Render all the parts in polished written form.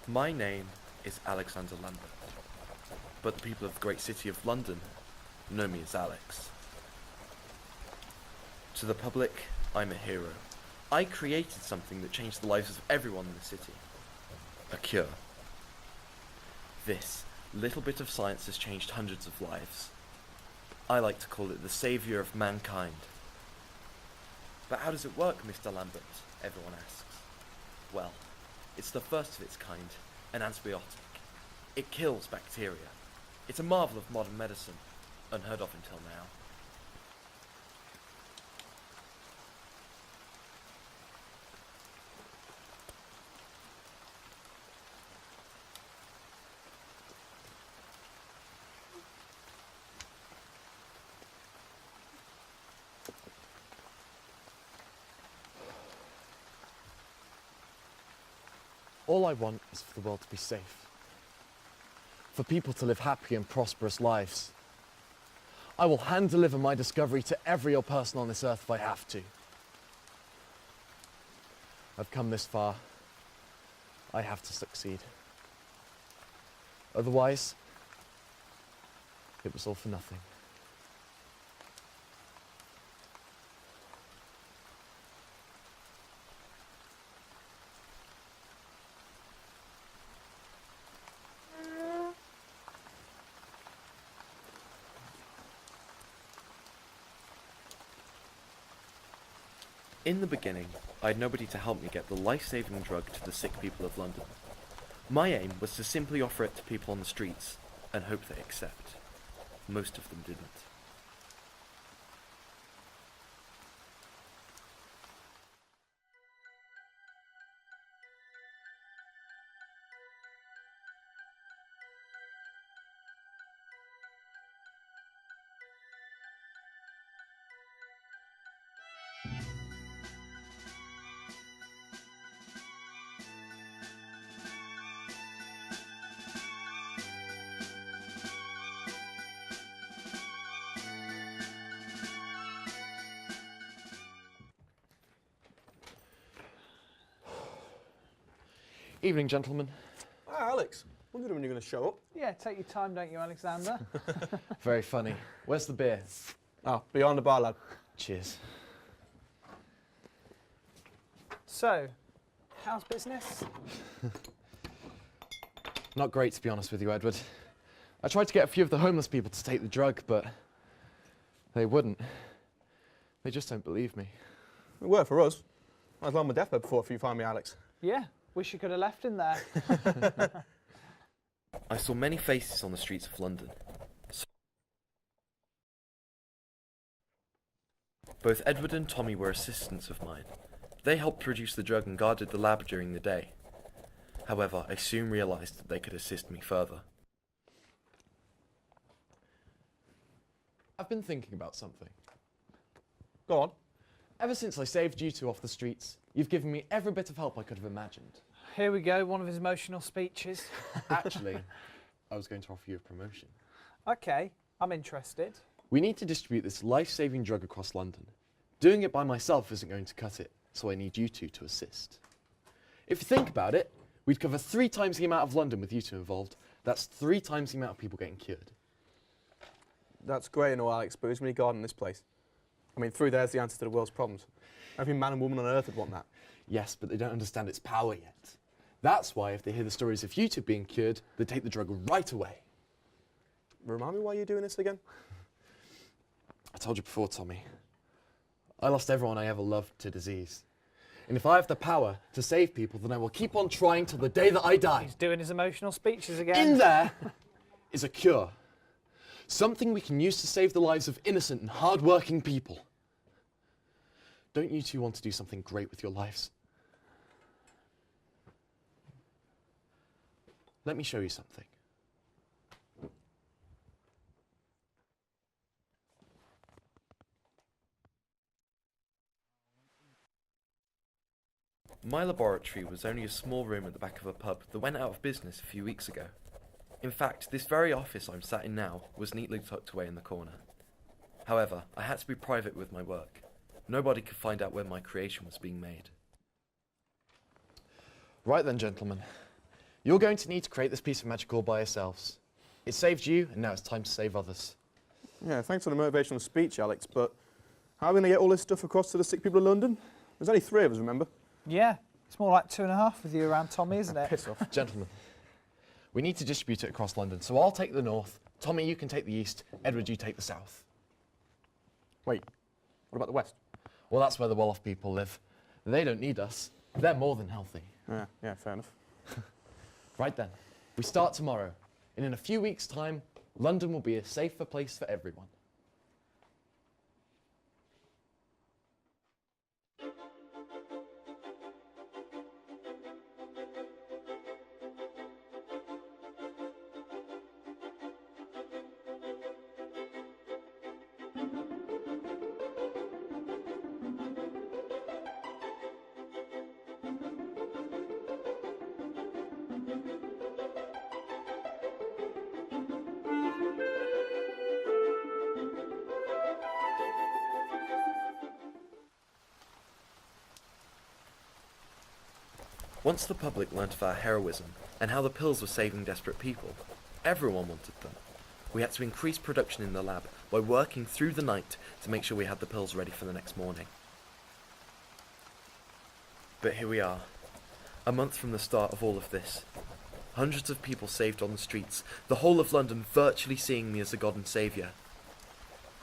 My name is Alexander Lambert, but the people of the great city of London know me as Alex. To the public, I'm a hero. I created something that changed the lives of everyone in the city. A cure. This little bit of science has changed hundreds of lives. I like to call it the saviour of mankind. But how does it work, Mr. Lambert? Everyone asks. Well, it's the first of its kind, an antibiotic. It kills bacteria. It's a marvel of modern medicine, unheard of until now. All I want is for the world to be safe. For people to live happy and prosperous lives. I will hand-deliver my discovery to every ill person on this earth if I have to. I've come this far. I have to succeed. Otherwise, it was all for nothing. In the beginning, I had nobody to help me get the life-saving drug to the sick people of London. My aim was to simply offer it to people on the streets and hope they accept. Most of them didn't. Evening, gentlemen. Hi, Alex. Wondered when you're going to show up. Yeah, take your time, don't you, Alexander? Very funny. Where's the beer? Ah, behind the bar, lad. Cheers. So, how's business? Not great, to be honest with you, Edward. I tried to get a few of the homeless people to take the drug, but they wouldn't. They just don't believe me. It worked for us. I was on my deathbed before you find me, Alex. Yeah, wish you could have left him there. I saw many faces on the streets of London. Both Edward and Tommy were assistants of mine. They helped produce the drug and guarded the lab during the day. However, I soon realised that they could assist me further. I've been thinking about something. Go on. Ever since I saved you two off the streets, you've given me every bit of help I could have imagined. Here we go, one of his emotional speeches. Actually, I was going to offer you a promotion. Okay, I'm interested. We need to distribute this life-saving drug across London. Doing it by myself isn't going to cut it, so I need you two to assist. If you think about it, we'd cover 3 times the amount of London with you two involved. That's 3 times the amount of people getting cured. That's great and all, Alex, but who's going to guard in this place? I mean, through there's the answer to the world's problems. Every man and woman on earth would want that. Yes, but they don't understand its power yet. That's why if they hear the stories of you two being cured, they take the drug right away. Remind me why you're doing this again? I told you before, Tommy. I lost everyone I ever loved to disease. And if I have the power to save people, then I will keep on trying till the day that I die. He's doing his emotional speeches again. In there is a cure. Something we can use to save the lives of innocent and hard-working people. Don't you two want to do something great with your lives? Let me show you something. My laboratory was only a small room at the back of a pub that went out of business a few weeks ago. In fact, this very office I'm sat in now was neatly tucked away in the corner. However, I had to be private with my work. Nobody could find out when my creation was being made. Right then, gentlemen. You're going to need to create this piece of magic all by yourselves. It saved you, and now it's time to save others. Yeah, thanks for the motivational speech, Alex, but how are we going to get all this stuff across to the sick people of London? There's only 3 of us, remember? Yeah, it's more like 2.5 with you around, Tommy, isn't it? Piss off. Gentlemen, we need to distribute it across London, so I'll take the north, Tommy, you can take the east, Edward, you take the south. Wait, what about the west? Well, that's where the well-off people live. They don't need us. They're more than healthy. Yeah, fair enough. Right then, we start tomorrow, and in a few weeks' time, London will be a safer place for everyone. Once the public learnt of our heroism and how the pills were saving desperate people, everyone wanted them. We had to increase production in the lab by working through the night to make sure we had the pills ready for the next morning. But here we are, a month from the start of all of this. Hundreds of people saved on the streets, the whole of London virtually seeing me as a god and saviour.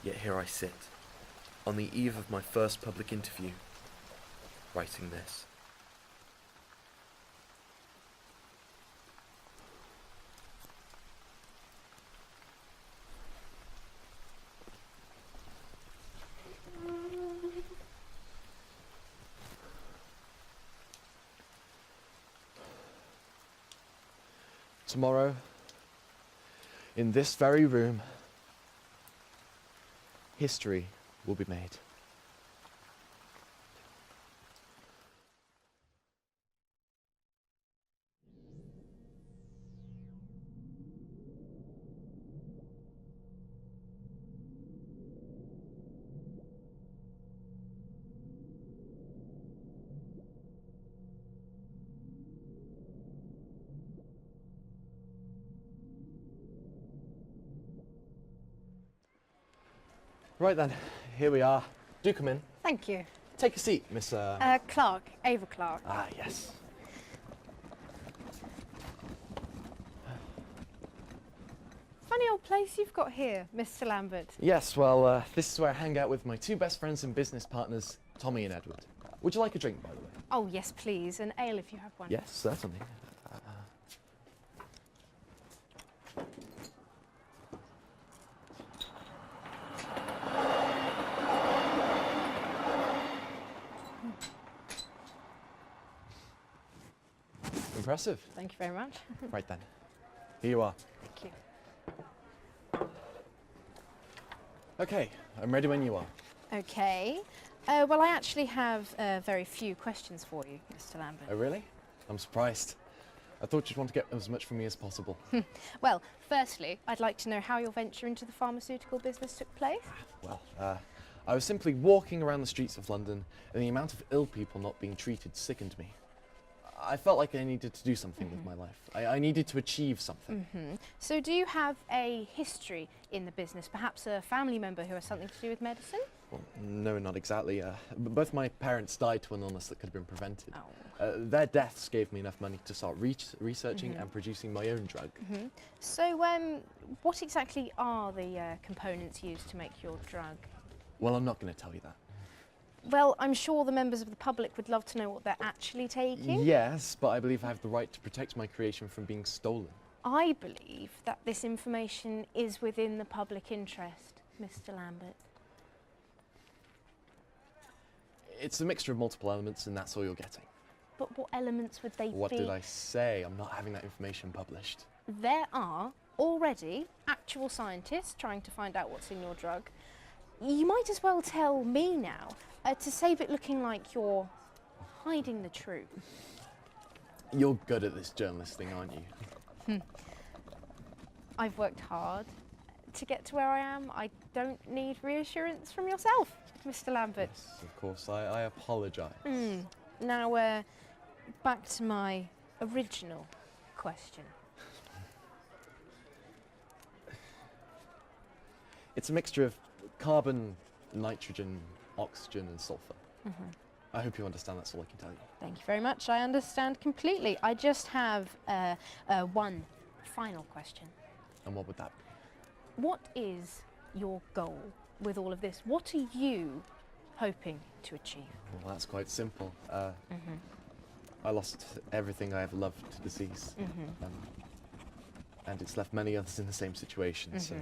Yet here I sit, on the eve of my first public interview, writing this. Tomorrow, in this very room, history will be made. Right then, here we are. Do come in. Thank you. Take a seat, Miss... Clark, Ava Clark. Ah, yes. Funny old place you've got here, Mr. Lambert. Yes, well, this is where I hang out with my 2 best friends and business partners, Tommy and Edward. Would you like a drink, by the way? Oh, yes, please. An ale if you have one. Yes, certainly. Impressive. Thank you very much. Right then, here you are. Thank you. Okay, I'm ready when you are. Okay. Well, I actually have very few questions for you, Mr. Lambert. Oh, really? I'm surprised. I thought you'd want to get as much from me as possible. Well, firstly, I'd like to know how your venture into the pharmaceutical business took place. Well, I was simply walking around the streets of London, and the amount of ill people not being treated sickened me. I felt like I needed to do something with my life. I needed to achieve something. So do you have a history in the business, perhaps a family member who has something to do with medicine? Well, no, not exactly. Both my parents died to an illness that could have been prevented. Oh. Their deaths gave me enough money to start researching and producing my own drug. So what exactly are the components used to make your drug? Well, I'm not going to tell you that. Well, I'm sure the members of the public would love to know what they're actually taking. Yes, but I believe I have the right to protect my creation from being stolen. I believe that this information is within the public interest, Mr. Lambert. It's a mixture of multiple elements, and that's all you're getting. But what elements would they be? What did I say? I'm not having that information published. There are already actual scientists trying to find out what's in your drug. You might as well tell me now, to save it looking like you're hiding the truth. You're good at this journalist thing, aren't you? I've worked hard to get to where I am. I don't need reassurance from yourself, Mr. Lambert. Yes, of course. I apologise. Now, back to my original question? It's a mixture of carbon, nitrogen, oxygen, and sulfur. I hope you understand. That's all I can tell you. Thank you very much. I understand completely. I just have one final question. And what would that be? What is your goal with all of this? What are you hoping to achieve? Well, that's quite simple. I lost everything I ever loved to disease. And it's left many others in the same situation. So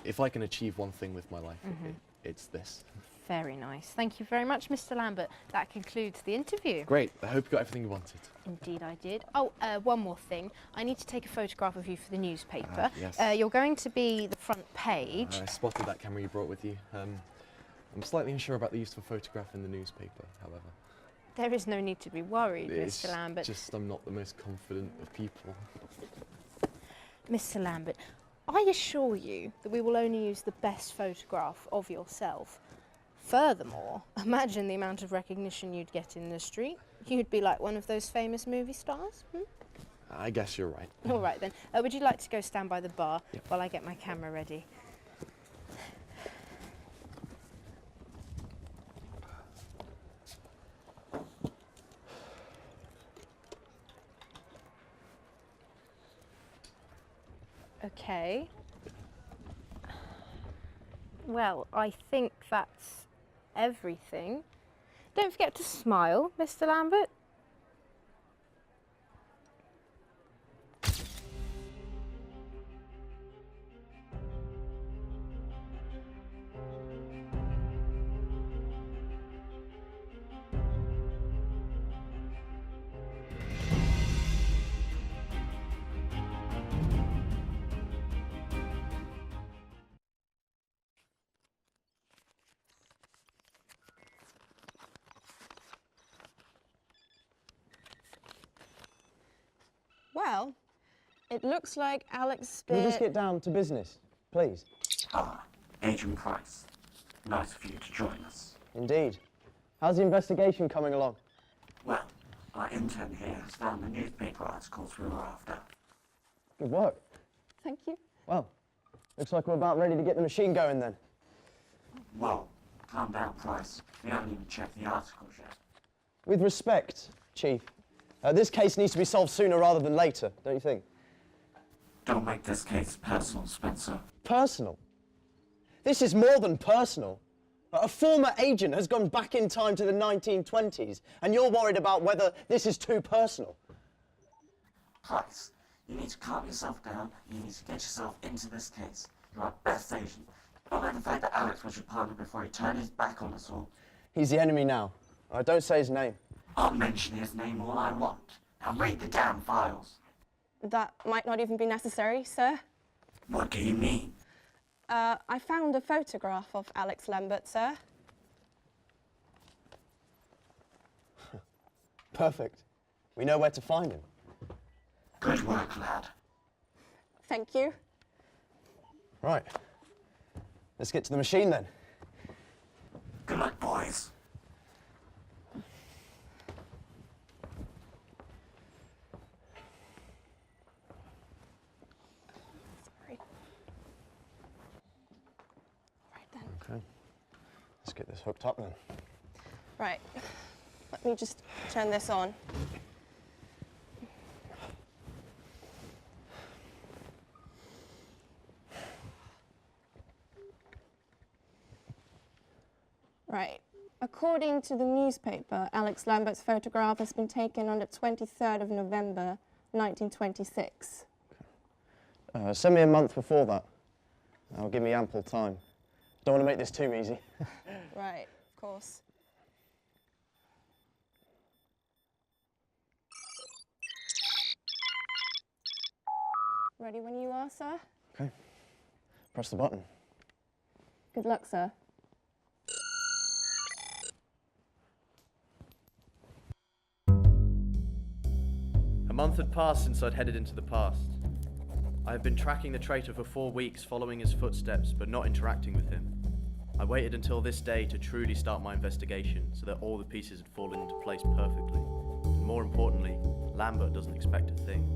if I can achieve one thing with my life, it's this. Very nice. Thank you very much, Mr. Lambert. That concludes the interview. Great. I hope you got everything you wanted. Indeed I did. Oh, one more thing. I need to take a photograph of you for the newspaper. Yes. You're going to be the front page. I spotted that camera you brought with you. I'm slightly unsure about the use of a photograph in the newspaper, however. There is no need to be worried, It's Mr. Lambert. just I'm not the most confident of people. Mr. Lambert, I assure you that we will only use the best photograph of yourself. Furthermore, imagine the amount of recognition you'd get in the street. You'd be like one of those famous movie stars. I guess you're right. All right then. Would you like to go stand by the bar Yep. while I get my camera ready? Okay. Well, I think that's everything. Don't forget to smile, Mr. Lambert. Well, it looks like Alex Can we just get down to business, please? Agent Price. Nice of you to join us. Indeed. How's the investigation coming along? Well, our intern here has found the newspaper articles we were after. Good work. Thank you. Well, looks like we're about ready to get the machine going then. Whoa, calm down, Price. We haven't even checked the articles yet. With respect, Chief, this case needs to be solved sooner rather than later, don't you think? Don't make this case personal, Spencer. Personal? This is more than personal. A former agent has gone back in time to the 1920s, and you're worried about whether this is too personal. Price, you need to calm yourself down. You need to get yourself into this case. You're our best agent. Don't let the fact that Alex was your partner before he turned his back on us all. He's the enemy now. Don't say his name. I'll mention his name all I want. Now read the damn files. That might not even be necessary, sir. What do you mean? I found a photograph of Alex Lambert, sir. Perfect. We know where to find him. Good work, lad. Thank you. Right. Let's get to the machine then. Good luck, boys. Sorry. Right then. Okay. Let's get this hooked up then. Right. Let me just turn this on. Right. According to the newspaper, Alex Lambert's photograph has been taken on the 23rd of November, 1926. Send me a month before that. That'll give me ample time. Don't want to make this too easy. Right, of course. Ready when you are, sir? Okay. Press the button. Good luck, sir. A month had passed since I'd headed into the past. I had been tracking the traitor for 4 weeks, following his footsteps, but not interacting with him. I waited until this day to truly start my investigation, so that all the pieces had fallen into place perfectly. And more importantly, Lambert doesn't expect a thing.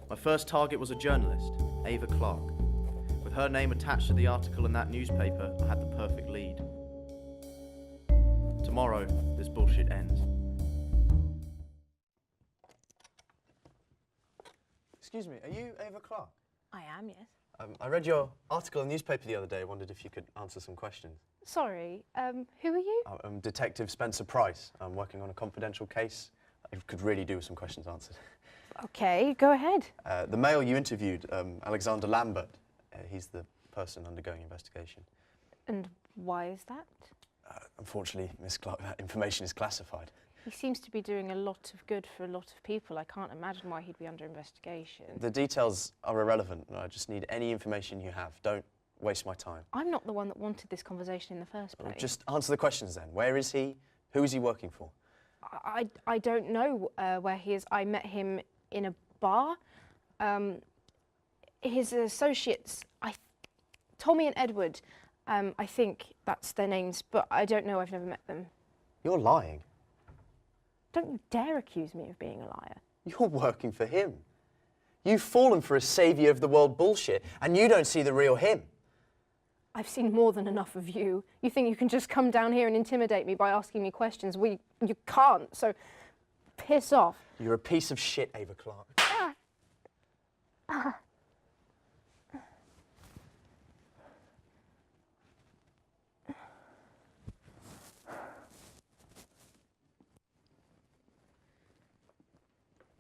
My first target was a journalist, Ava Clarke. With her name attached to the article in that newspaper, I had the perfect lead. Tomorrow, this bullshit ends. Excuse me, are you Ava Clarke? I am, yes. I read your article in the newspaper the other day. I wondered if you could answer some questions. Sorry, who are you? I'm Detective Spencer Price. I'm working on a confidential case. I could really do with some questions answered. Okay, go ahead. The male you interviewed, Alexander Lambert, he's the person undergoing investigation. And why is that? Unfortunately, Miss Clarke, that information is classified. He seems to be doing a lot of good for a lot of people. I can't imagine why he'd be under investigation. The details are irrelevant. I just need any information you have. Don't waste my time. I'm not the one that wanted this conversation in the first place. Just answer the questions then. Where is he? Who is he working for? I don't know where he is. I met him in a bar. His associates, Tommy and Edward, I think that's their names, but I don't know. I've never met them. You're lying. Don't you dare accuse me of being a liar. You're working for him. You've fallen for a saviour of the world bullshit, and you don't see the real him. I've seen more than enough of you. You think you can just come down here and intimidate me by asking me questions? Well, you can't, so piss off. You're a piece of shit, Ava Clarke.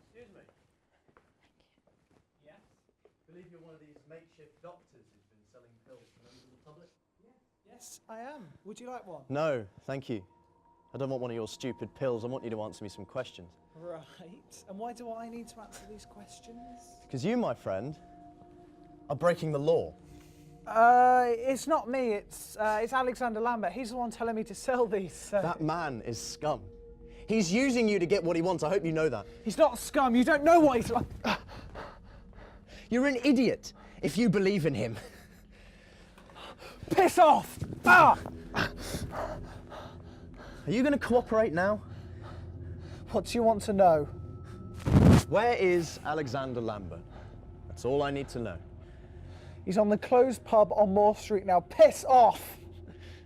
Excuse me. Yes? I believe you're one of these makeshift doctors who's been selling pills to members of the public? Yes, I am. Would you like one? No, thank you. I don't want one of your stupid pills. I want you to answer me some questions. Right. And why do I need to answer these questions? Because you, my friend, are breaking the law. It's not me. It's Alexander Lambert. He's the one telling me to sell these. That man is scum. He's using you to get what he wants. I hope you know that. He's not scum. You don't know what he's like. You're an idiot if you believe in him. Piss off! Ah! Are you going to cooperate now? What do you want to know? Where is Alexander Lambert? That's all I need to know. He's on the closed pub on Moore Street now. Piss off!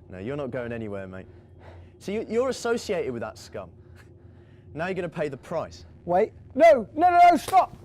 No, you're not going anywhere, mate. See, you're associated with that scum. Now you're going to pay the price. Wait. No, stop!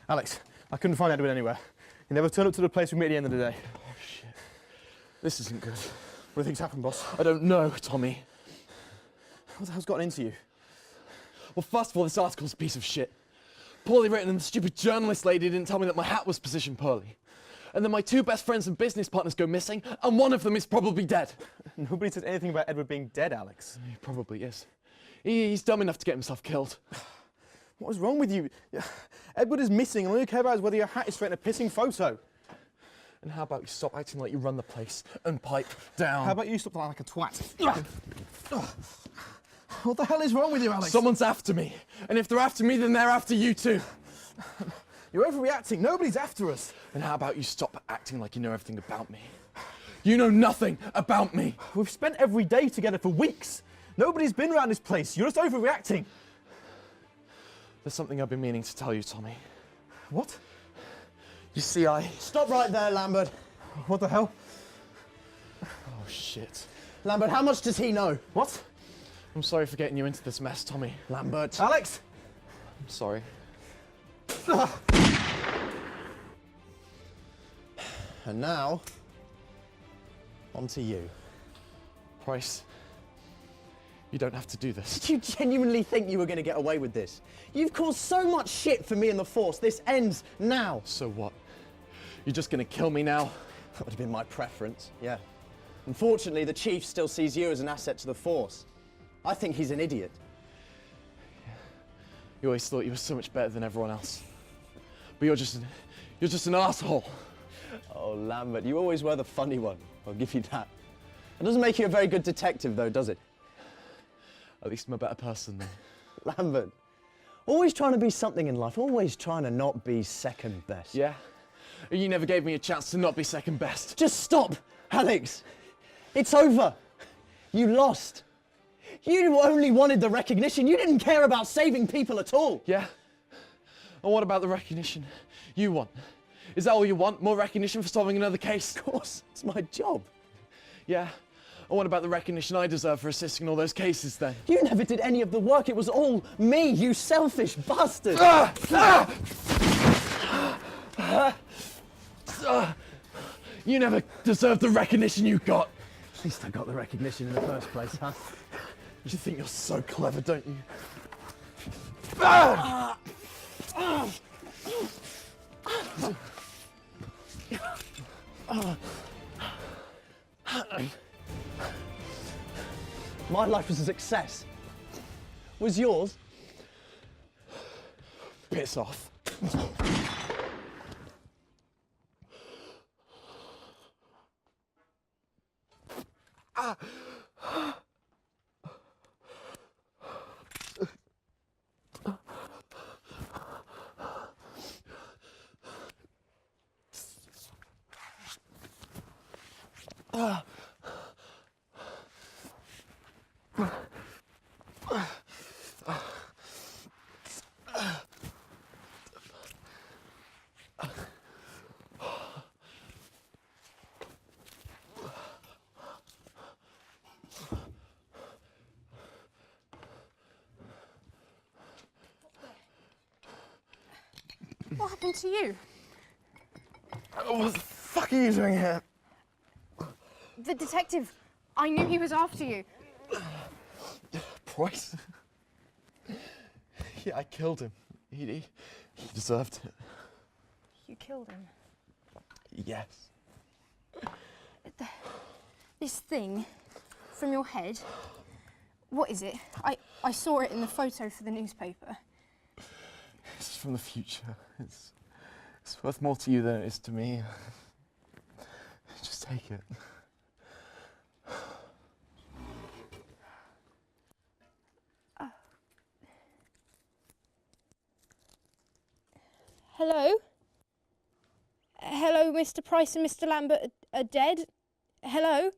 Alex, I couldn't find Edward anywhere. He never turned up to the place we met at the end of the day. Oh, shit. This isn't good. What do you think's happened, boss? I don't know, Tommy. What the hell's gotten into you? Well, first of all, this article's a piece of shit. Poorly written, and the stupid journalist lady didn't tell me that my hat was positioned poorly. And then my two best friends and business partners go missing, and one of them is probably dead. Nobody said anything about Edward being dead, Alex. He probably is. He's dumb enough to get himself killed. What is wrong with you? Edward is missing, and all you care about is whether your hat is straight in a pissing photo. And how about you stop acting like you run the place and pipe down? How about you stop lying like a twat? What the hell is wrong with you, Alex? Someone's after me. And if they're after me, then they're after you too. You're overreacting. Nobody's after us. And how about you stop acting like you know everything about me? You know nothing about me. We've spent every day together for weeks. Nobody's been around this place. You're just overreacting. There's something I've been meaning to tell you, Tommy. What? You see, Stop right there, Lambert. What the hell? Oh, shit. Lambert, how much does he know? What? I'm sorry for getting you into this mess, Tommy. Lambert. Alex! I'm sorry. And now, on to you. Price, you don't have to do this. Did you genuinely think you were going to get away with this? You've caused so much shit for me and the Force. This ends now. So what? You're just gonna kill me now? That would have been my preference, yeah. Unfortunately, the Chief still sees you as an asset to the Force. I think he's an idiot. You always thought you were so much better than everyone else. But you're just an asshole. Oh, Lambert, you always were the funny one. I'll give you that. It doesn't make you a very good detective, though, does it? At least I'm a better person then. Lambert, always trying to be something in life, always trying to not be second best. Yeah? You never gave me a chance to not be second best. Just stop, Alex. It's over. You lost. You only wanted the recognition. You didn't care about saving people at all. Yeah? And what about the recognition you want? Is that all you want? More recognition for solving another case? Of course, it's my job. Yeah? And what about the recognition I deserve for assisting in all those cases then? You never did any of the work. It was all me, you selfish bastard. You never deserved the recognition you got. At least I got the recognition in the first place, huh? You think you're so clever, don't you? My life was a success. Was yours? Piss off. What happened to you? What the fuck are you doing here? The detective. I knew he was after you. Price? Yeah, I killed him. He deserved it. You killed him. Yes. This thing from your head, what is it? I saw it in the photo for the newspaper. It's from the future. It's worth more to you than it is to me. Just take it. Hello? Hello, Mr. Price and Mr. Lambert are dead? Hello?